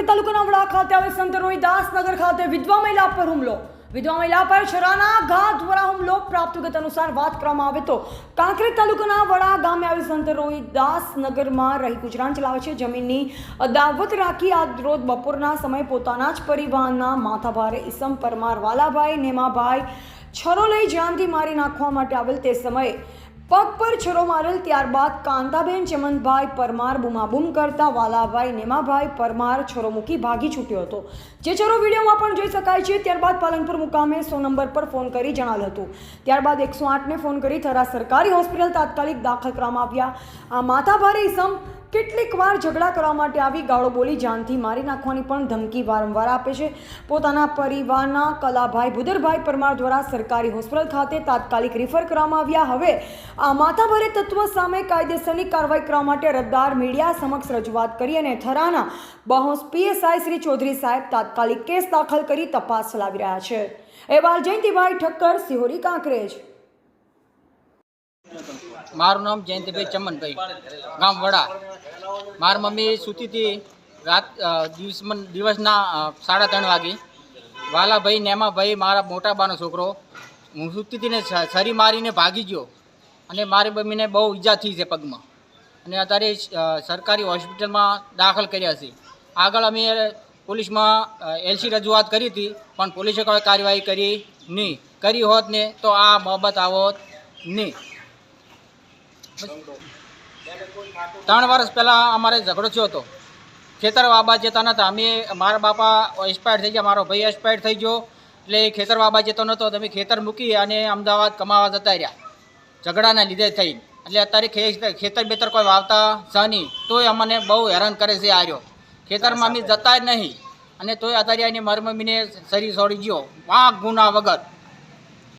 કાંકરેજ તાલુકાના વડા ખાતે આવેલ સંત રોહિદાસનગર ખાતે વિધવા મહિલા પર હુમલો. વિધવા મહિલા પર છરાના ઘા દ્વારા હુમલો. પ્રાપ્ત વિગત અનુસાર વાત કરવામાં આવે તો કાંકરેજ તાલુકાના વડા ગામે આવેલ સંત રોહિદાસનગરમાં રહી ગુજરાન ચલાવે છે. જમીનની અદાવત રાખી આજ રોજ બપોરના સમયે પોતાના જ પરિવારના માથાભારે ઈસમ પરમાર વાલાભાઈ નેમાભાઈ છરો લઈ જાનથી મારી નાખવા માટે આવેલ તે સમયે પગ પર છરો મારેલ. ત્યારબાદ કાંતાબેન ચમનભાઈ પરમાર બૂમાબૂમ કરતા વાલાભાઈ નેમાભાઈ પરમાર છરો મૂકી ભાગી છૂટ્યો હતો, જે છરો વિડીયોમાં પણ જોઈ શકાય છે. ત્યારબાદ પાલનપુર મુકામે 100 નંબર પર ફોન કરી જણાવેલ હતું. ત્યારબાદ 108ને ફોન કરી થરા સરકારી હોસ્પિટલ તાત્કાલિક દાખલ કરવામાં આવ્યા. આ માથાભારે ઈસમ કેટલીક વાર ઝઘડા કરવા માટે આવી ગાળો બોલી જાનથી મારી નાખવાની પણ ધમકી વારંવાર આપે છે. પોતાના પરિવારના કલાભાઈ ભુદરભાઈ પરમાર દ્વારા સરકારી હોસ્પિટલ ખાતે તાત્કાલિક રિફર કરવામાં આવ્યા. હવે આ માથાભારે તત્વ સામે કાયદેસરની કાર્યવાહી કરવા માટે રદ્દાર મીડિયા સમક્ષ રજૂઆત કરી અને થરાના બાહોશ પીએસઆઈ શ્રી ચૌધરી સાહેબ તાત્કાલિક કેસ દાખલ કરી તપાસ ચલાવી રહ્યા છે. અહેવાલ જયંતિભાઈ ઠક્કર, સિહોરી, કાંકરેજ. મારું નામ જયંતિભાઈ ચમનભાઈ, ગામ વડા. મારી મમ્મી સૂતી હતી રાત દિવસના 3:30 વાગે. વાલાભાઈ નેમાભાઈ મારા મોટા બાનો છોકરો, હું સૂતી હતી ને છરી મારીને ભાગી ગયો અને મારી મમ્મીને બહુ ઈજા થઈ છે પગમાં અને અત્યારે સરકારી હોસ્પિટલમાં દાખલ કર્યા છે. આગળ અમે પોલીસમાં એલસી રજૂઆત કરી હતી પણ પોલીસે કોઈ કાર્યવાહી કરી નહીં. કરી હોત ને તો આ બાબત આવોત નહીં. 3 વર્ષ પહેલાં અમારે ઝઘડો થયો હતો. ખેતર વાબા જતા નહોતા. અમે મારા બાપા એક્સપાયર થઈ ગયા, મારો ભાઈ એક્સપાયર થઈ ગયો એટલે ખેતર વાબા જતો નહોતો. તમે ખેતર મૂકી અને અમદાવાદ કમાવા જતા રહ્યા ઝઘડાના લીધે થઈને. એટલે અત્યારે ખેતર બેતર કોઈ વાવતા છે નહીં, તોય અમને બહુ હેરાન કરે છે. આવ્યો ખેતરમાં અમે જતા જ નહીં અને તોય અત્યારે એને મારી મમ્મીને શરીર છોડી ગયો વાંક ગુના વગર.